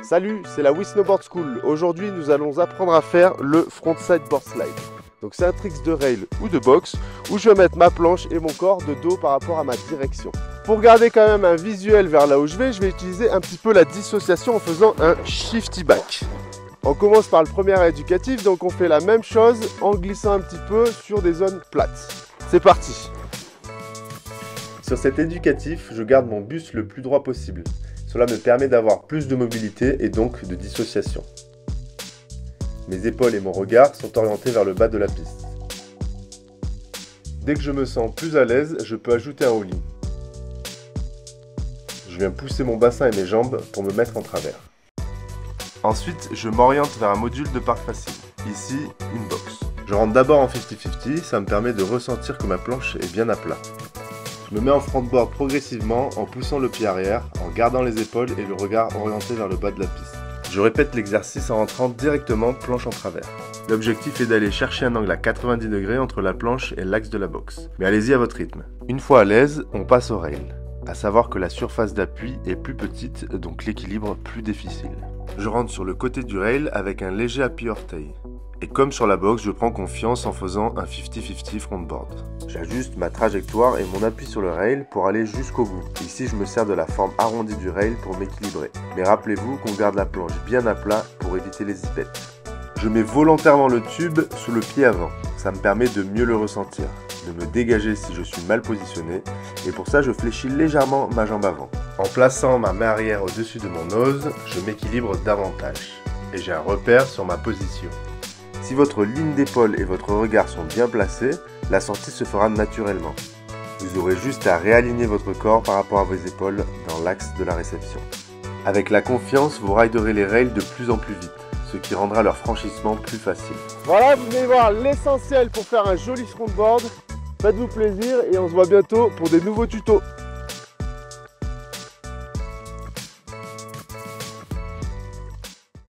Salut, c'est la WeSnowboard School. Aujourd'hui, nous allons apprendre à faire le frontside board slide. Donc c'est un trick de rail ou de box où je vais mettre ma planche et mon corps de dos par rapport à ma direction. Pour garder quand même un visuel vers là où je vais utiliser un petit peu la dissociation en faisant un shifty back. On commence par le premier éducatif, donc on fait la même chose en glissant un petit peu sur des zones plates. C'est parti. Sur cet éducatif, je garde mon buste le plus droit possible. Cela me permet d'avoir plus de mobilité et donc de dissociation. Mes épaules et mon regard sont orientés vers le bas de la piste. Dès que je me sens plus à l'aise, je peux ajouter un ollie. Je viens pousser mon bassin et mes jambes pour me mettre en travers. Ensuite, je m'oriente vers un module de parc facile. Ici, une box. Je rentre d'abord en 50-50, ça me permet de ressentir que ma planche est bien à plat. Je me mets en frontboard progressivement en poussant le pied arrière, en gardant les épaules et le regard orienté vers le bas de la piste. Je répète l'exercice en rentrant directement planche en travers. L'objectif est d'aller chercher un angle à 90 degrés entre la planche et l'axe de la box. Mais allez-y à votre rythme. Une fois à l'aise, on passe au rail. À savoir que la surface d'appui est plus petite, donc l'équilibre plus difficile. Je rentre sur le côté du rail avec un léger appui orteil. Et comme sur la box, je prends confiance en faisant un 50-50 frontboard. J'ajuste ma trajectoire et mon appui sur le rail pour aller jusqu'au bout. Ici, je me sers de la forme arrondie du rail pour m'équilibrer. Mais rappelez-vous qu'on garde la planche bien à plat pour éviter les zipettes. Je mets volontairement le tube sous le pied avant. Ça me permet de mieux le ressentir, de me dégager si je suis mal positionné. Et pour ça, je fléchis légèrement ma jambe avant. En plaçant ma main arrière au-dessus de mon nose, je m'équilibre davantage. Et j'ai un repère sur ma position. Si votre ligne d'épaule et votre regard sont bien placés, la sortie se fera naturellement. Vous aurez juste à réaligner votre corps par rapport à vos épaules dans l'axe de la réception. Avec la confiance, vous riderez les rails de plus en plus vite, ce qui rendra leur franchissement plus facile. Voilà, vous venez voir l'essentiel pour faire un joli frontboard. Faites-vous plaisir et on se voit bientôt pour des nouveaux tutos.